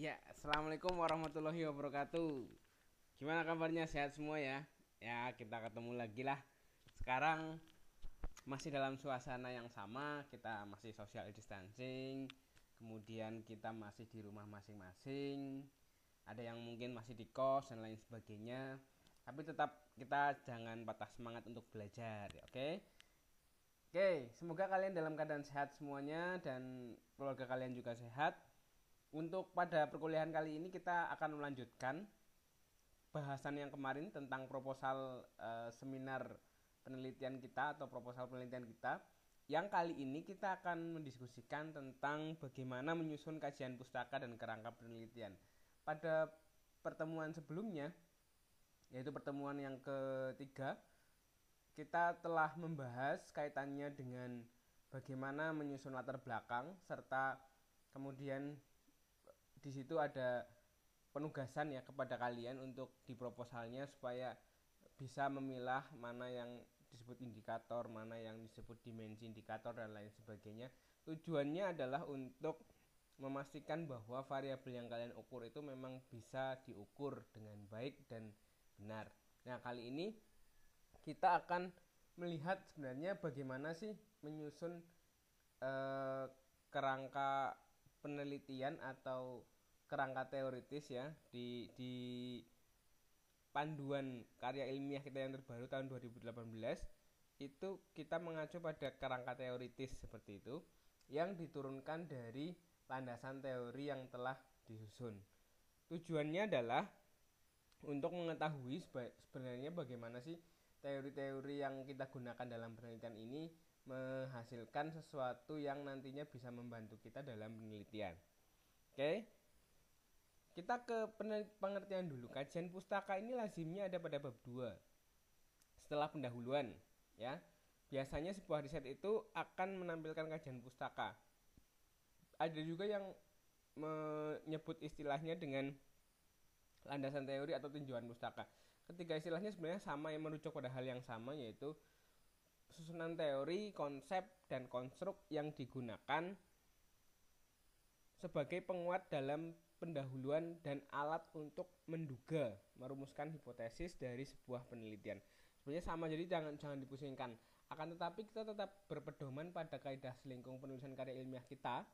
Ya, assalamualaikum warahmatullahi wabarakatuh. Gimana kabarnya? Sehat semua ya? Ya, kita ketemu lagi lah. Sekarang masih dalam suasana yang sama, kita masih social distancing. Kemudian kita masih di rumah masing-masing. Ada yang mungkin masih di kos dan lain sebagainya. Tapi tetap kita jangan patah semangat untuk belajar, ya, oke? Oke, semoga kalian dalam keadaan sehat semuanya dan keluarga kalian juga sehat. Untuk pada perkuliahan kali ini kita akan melanjutkan bahasan yang kemarin tentang proposal seminar penelitian kita atau proposal penelitian kita. Yang kali ini kita akan mendiskusikan tentang bagaimana menyusun kajian pustaka dan kerangka penelitian. Pada pertemuan sebelumnya, yaitu pertemuan yang ketiga, kita telah membahas kaitannya dengan bagaimana menyusun latar belakang serta kemudian di situ ada penugasan ya kepada kalian untuk di proposalnya supaya bisa memilah mana yang disebut indikator, mana yang disebut dimensi indikator dan lain sebagainya. Tujuannya adalah untuk memastikan bahwa variabel yang kalian ukur itu memang bisa diukur dengan baik dan benar. Nah, kali ini kita akan melihat sebenarnya bagaimana sih menyusun eh, kerangka penelitian atau kerangka teoritis ya di panduan karya ilmiah kita yang terbaru tahun 2018 itu kita mengacu pada kerangka teoritis seperti itu yang diturunkan dari landasan teori yang telah disusun. Tujuannya adalah untuk mengetahui sebenarnya bagaimana sih teori-teori yang kita gunakan dalam penelitian ini menghasilkan sesuatu yang nantinya bisa membantu kita dalam penelitian. Oke, kita ke pengertian dulu. Kajian pustaka ini lazimnya ada pada bab 2 setelah pendahuluan ya. Biasanya sebuah riset itu akan menampilkan kajian pustaka. Ada juga yang menyebut istilahnya dengan landasan teori atau tinjauan pustaka. Ketiga istilahnya sebenarnya sama, yang merujuk pada hal yang sama, yaitu susunan teori, konsep, dan konstruk yang digunakan sebagai penguat dalam pendahuluan dan alat untuk menduga, merumuskan hipotesis dari sebuah penelitian. Sebenarnya sama, jadi jangan dipusingkan. Akan tetapi kita tetap berpedoman pada kaidah selingkung penulisan karya ilmiah kita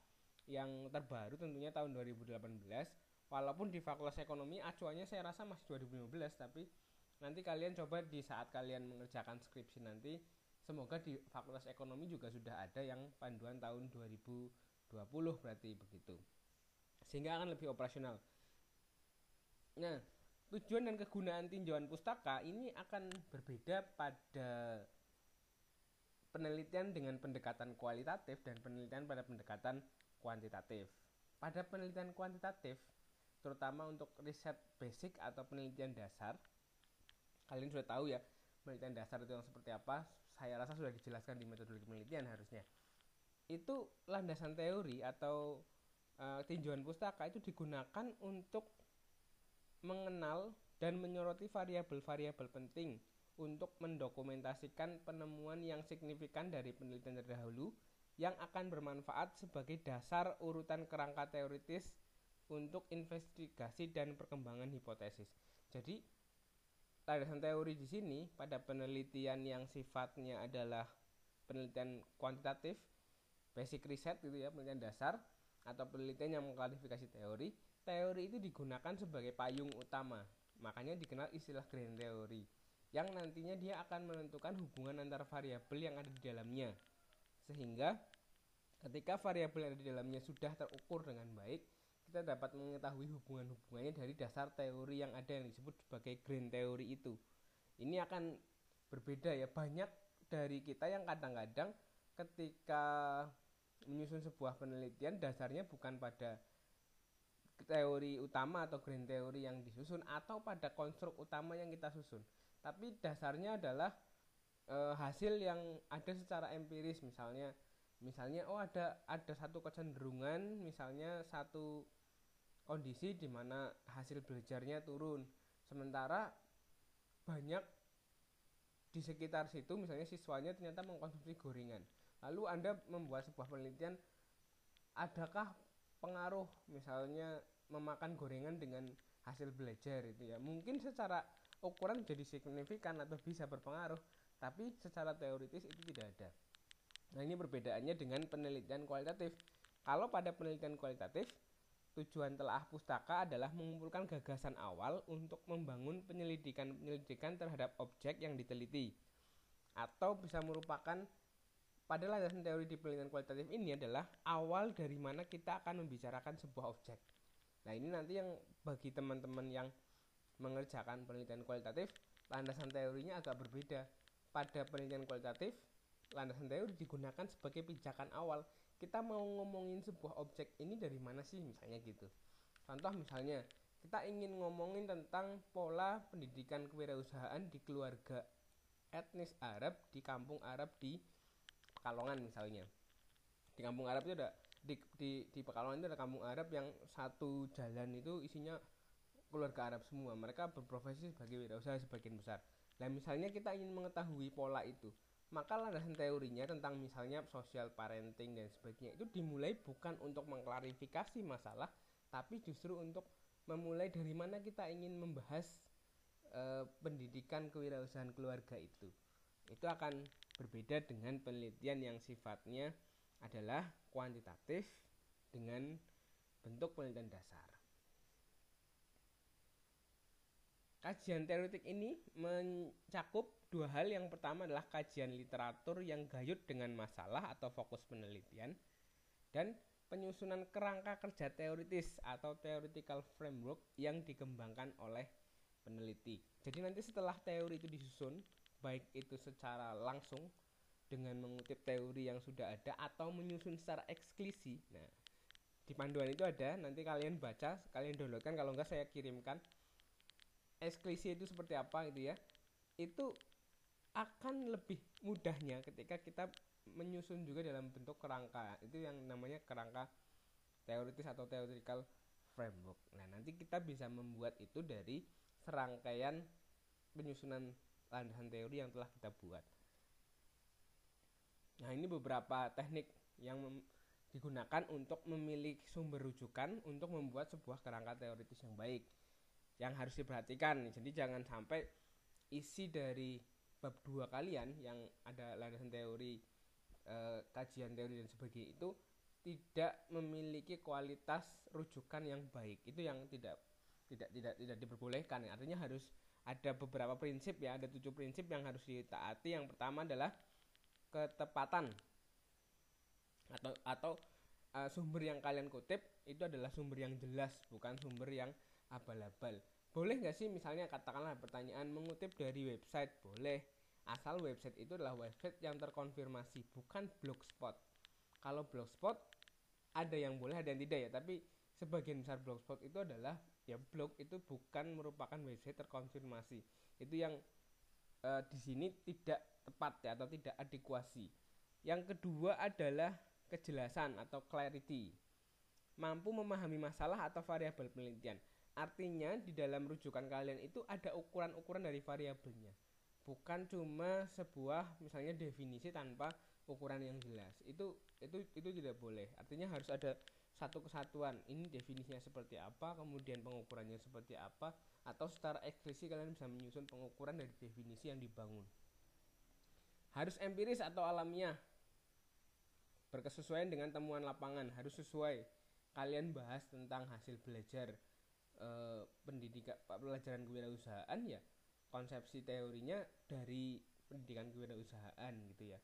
yang terbaru tentunya tahun 2018. Walaupun di Fakultas Ekonomi acuannya saya rasa masih 2015, tapi nanti kalian coba di saat kalian mengerjakan skripsi nanti, semoga di Fakultas Ekonomi juga sudah ada yang panduan tahun 2020 berarti begitu, sehingga akan lebih operasional. Nah, tujuan dan kegunaan tinjauan pustaka ini akan berbeda pada penelitian dengan pendekatan kualitatif dan penelitian pada pendekatan kuantitatif. Pada penelitian kuantitatif, terutama untuk riset basic atau penelitian dasar, kalian sudah tahu ya penelitian dasar itu yang seperti apa. Saya rasa sudah dijelaskan di metodologi penelitian harusnya. Itu landasan teori atau tinjauan pustaka itu digunakan untuk mengenal dan menyoroti variabel-variabel penting untuk mendokumentasikan penemuan yang signifikan dari penelitian terdahulu yang akan bermanfaat sebagai dasar urutan kerangka teoritis untuk investigasi dan perkembangan hipotesis. Jadi, landasan teori di sini pada penelitian yang sifatnya adalah penelitian kuantitatif, basic research gitu ya, penelitian dasar atau penelitian yang mengklasifikasi teori, teori itu digunakan sebagai payung utama. Makanya dikenal istilah grand theory, yang nantinya dia akan menentukan hubungan antar variabel yang ada di dalamnya. Sehingga ketika variabel yang ada di dalamnya sudah terukur dengan baik, kita dapat mengetahui hubungan-hubungannya dari dasar teori yang ada yang disebut sebagai grand theory itu. Ini akan berbeda ya, banyak dari kita yang kadang-kadang ketika menyusun sebuah penelitian dasarnya bukan pada teori utama atau grand teori yang disusun atau pada konstruk utama yang kita susun, tapi dasarnya adalah hasil yang ada secara empiris. Misalnya oh ada satu kecenderungan, misalnya satu kondisi di mana hasil belajarnya turun, sementara banyak di sekitar situ misalnya siswanya ternyata mengkonsumsi gorengan. Lalu Anda membuat sebuah penelitian, adakah pengaruh misalnya memakan gorengan dengan hasil belajar itu ya. Mungkin secara ukuran jadi signifikan atau bisa berpengaruh, tapi secara teoritis itu tidak ada. Nah, ini perbedaannya dengan penelitian kualitatif. Kalau pada penelitian kualitatif, tujuan telaah pustaka adalah mengumpulkan gagasan awal untuk membangun penyelidikan terhadap objek yang diteliti, atau bisa merupakan, pada landasan teori di penelitian kualitatif ini adalah awal dari mana kita akan membicarakan sebuah objek. Nah, ini nanti yang bagi teman-teman yang mengerjakan penelitian kualitatif, landasan teorinya agak berbeda. Pada penelitian kualitatif, landasan teori digunakan sebagai pijakan awal. Kita mau ngomongin sebuah objek ini dari mana sih, misalnya gitu. Contoh misalnya, kita ingin ngomongin tentang pola pendidikan kewirausahaan di keluarga etnis Arab di kampung Arab di Pekalongan misalnya. Di kampung Arab itu ada di Pekalongan itu ada kampung Arab yang satu jalan itu isinya keluarga Arab semua. Mereka berprofesi sebagai wirausaha sebagian besar. Nah, misalnya kita ingin mengetahui pola itu, maka landasan teorinya tentang misalnya social parenting dan sebagainya itu dimulai bukan untuk mengklarifikasi masalah, tapi justru untuk memulai dari mana kita ingin membahas pendidikan kewirausahaan keluarga itu. Itu akan berbeda dengan penelitian yang sifatnya adalah kuantitatif dengan bentuk penelitian dasar. Kajian teoretik ini mencakup dua hal. Yang pertama adalah kajian literatur yang gayut dengan masalah atau fokus penelitian, dan penyusunan kerangka kerja teoritis atau theoretical framework yang dikembangkan oleh peneliti. Jadi nanti setelah teori itu disusun, baik itu secara langsung dengan mengutip teori yang sudah ada atau menyusun secara eksklusi. Nah, di panduan itu ada, nanti kalian baca, kalian downloadkan, kalau enggak saya kirimkan. Eksklusi itu seperti apa gitu ya. Itu akan lebih mudahnya ketika kita menyusun juga dalam bentuk kerangka. Itu yang namanya kerangka teoritis atau theoretical framework. Nah, nanti kita bisa membuat itu dari serangkaian penyusunan landasan teori yang telah kita buat. Nah, ini beberapa teknik yang digunakan untuk memilih sumber rujukan untuk membuat sebuah kerangka teoritis yang baik, yang harus diperhatikan. Jadi jangan sampai isi dari bab 2 kalian yang ada landasan teori, kajian teori dan sebagainya itu tidak memiliki kualitas rujukan yang baik. Itu yang tidak diperbolehkan. Artinya harus ada beberapa prinsip ya, ada 7 prinsip yang harus ditaati. Yang pertama adalah ketepatan atau sumber yang kalian kutip itu adalah sumber yang jelas, bukan sumber yang abal-abal. Boleh nggak sih misalnya katakanlah pertanyaan mengutip dari website? Boleh, asal website itu adalah website yang terkonfirmasi, bukan blogspot. Kalau blogspot ada yang boleh, ada yang tidak ya, tapi sebagian besar blogspot itu adalah ya blog, itu bukan merupakan website terkonfirmasi. Itu yang di sini tidak tepat ya, atau tidak adekuasi. Yang kedua adalah kejelasan atau clarity. Mampu memahami masalah atau variabel penelitian. Artinya di dalam rujukan kalian itu ada ukuran-ukuran dari variabelnya. Bukan cuma sebuah misalnya definisi tanpa ukuran yang jelas. Itu tidak boleh. Artinya harus ada satu kesatuan. Ini definisinya seperti apa, kemudian pengukurannya seperti apa, atau secara eksplisit kalian bisa menyusun pengukuran dari definisi yang dibangun. Harus empiris atau alamiah, berkesesuaian dengan temuan lapangan, harus sesuai. Kalian bahas tentang hasil belajar pendidikan pelajaran kewirausahaan ya, konsepsi teorinya dari pendidikan kewirausahaan gitu ya,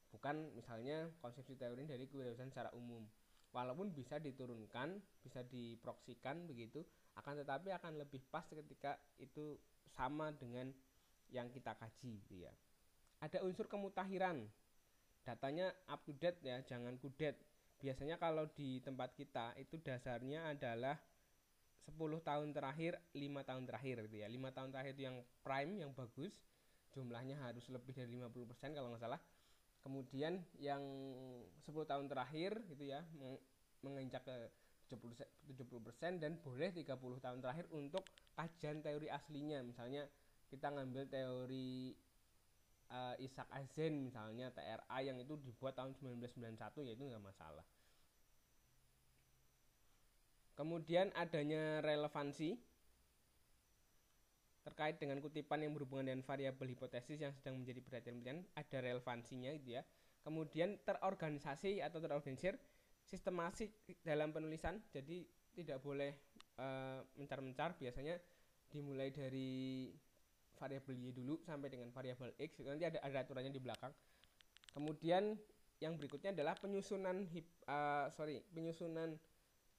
bukan misalnya konsepsi teori dari kewirausahaan secara umum. Walaupun bisa diturunkan, bisa diproksikan begitu, akan tetapi akan lebih pas ketika itu sama dengan yang kita kaji gitu ya. Ada unsur kemutahiran, datanya up to date ya, jangan kudet. Biasanya kalau di tempat kita itu dasarnya adalah 10 tahun terakhir, 5 tahun terakhir gitu ya. 5 tahun terakhir itu yang prime, yang bagus, jumlahnya harus lebih dari 50% kalau nggak salah. Kemudian yang 10 tahun terakhir gitu ya, menginjak ke 70%, dan boleh 30 tahun terakhir untuk kajian teori aslinya. Misalnya kita ngambil teori Isaac Azen misalnya, TRA yang itu dibuat tahun 1991, ya itu nggak masalah. Kemudian adanya relevansi terkait dengan kutipan yang berhubungan dengan variabel hipotesis yang sedang menjadi perhatian penelitian, ada relevansinya gitu ya. Kemudian terorganisasi atau terorganisir sistematik dalam penulisan, jadi tidak boleh mencar-mencar, biasanya dimulai dari variabel y dulu sampai dengan variabel x, nanti ada aturannya di belakang. Kemudian yang berikutnya adalah penyusunan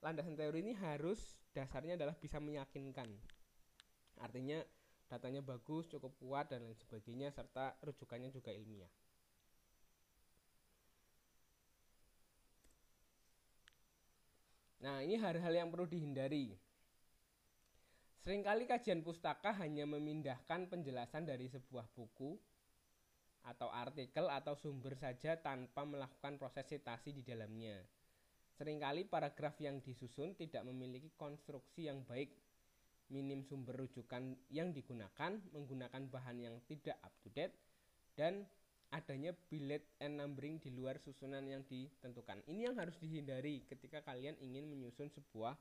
landasan teori ini harus dasarnya adalah bisa meyakinkan. Artinya datanya bagus, cukup kuat dan lain sebagainya, serta rujukannya juga ilmiah. Nah, ini hal-hal yang perlu dihindari. Seringkali kajian pustaka hanya memindahkan penjelasan dari sebuah buku atau artikel atau sumber saja tanpa melakukan proses sitasi di dalamnya. Seringkali paragraf yang disusun tidak memiliki konstruksi yang baik, minim sumber rujukan yang digunakan, menggunakan bahan yang tidak up to date, dan adanya bullet and numbering di luar susunan yang ditentukan. Ini yang harus dihindari ketika kalian ingin menyusun sebuah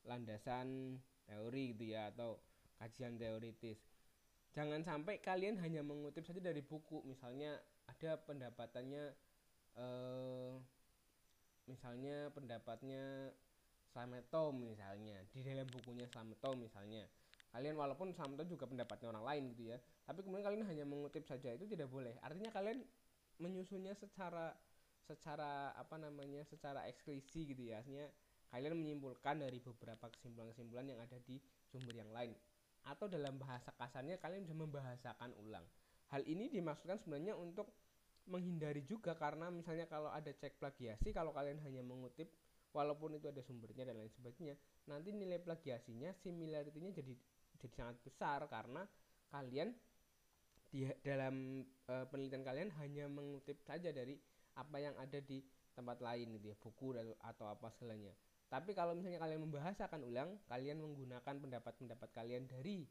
landasan teori gitu ya, atau kajian teoritis. Jangan sampai kalian hanya mengutip saja dari buku, misalnya ada pendapatnya misalnya pendapatnya Slameto misalnya, di dalam bukunya Slameto misalnya. Kalian walaupun Slameto juga pendapatnya orang lain gitu ya, tapi kemudian kalian hanya mengutip saja, itu tidak boleh. Artinya kalian menyusunnya secara secara ekskripsi gitu ya. Artinya kalian menyimpulkan dari beberapa kesimpulan-kesimpulan yang ada di sumber yang lain. Atau dalam bahasa kasarnya kalian bisa membahasakan ulang. Hal ini dimaksudkan sebenarnya untuk menghindari juga, karena misalnya kalau ada cek plagiasi, kalau kalian hanya mengutip walaupun itu ada sumbernya dan lain sebagainya, nanti nilai plagiasinya, similarity-nya jadi sangat besar, karena kalian di dalam penelitian kalian hanya mengutip saja dari apa yang ada di tempat lain gitu ya, buku atau apa segalanya. Tapi kalau misalnya kalian membahasakan ulang, kalian menggunakan pendapat-pendapat kalian dari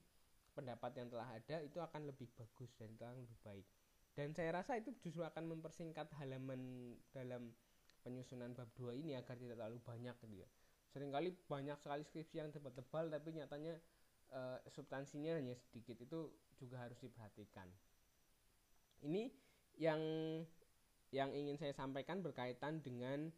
pendapat yang telah ada, itu akan lebih bagus dan akan lebih baik. Dan saya rasa itu justru akan mempersingkat halaman dalam penyusunan bab 2 ini agar tidak terlalu banyak gitu ya. Seringkali banyak sekali skripsi yang tebal-tebal tapi nyatanya substansinya hanya sedikit, itu juga harus diperhatikan. Ini yang ingin saya sampaikan berkaitan dengan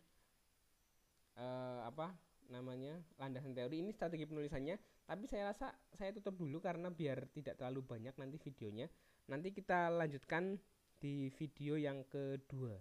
landasan teori. Ini strategi penulisannya, tapi saya rasa saya tutup dulu karena biar tidak terlalu banyak nanti videonya. Nanti kita lanjutkan di video yang kedua.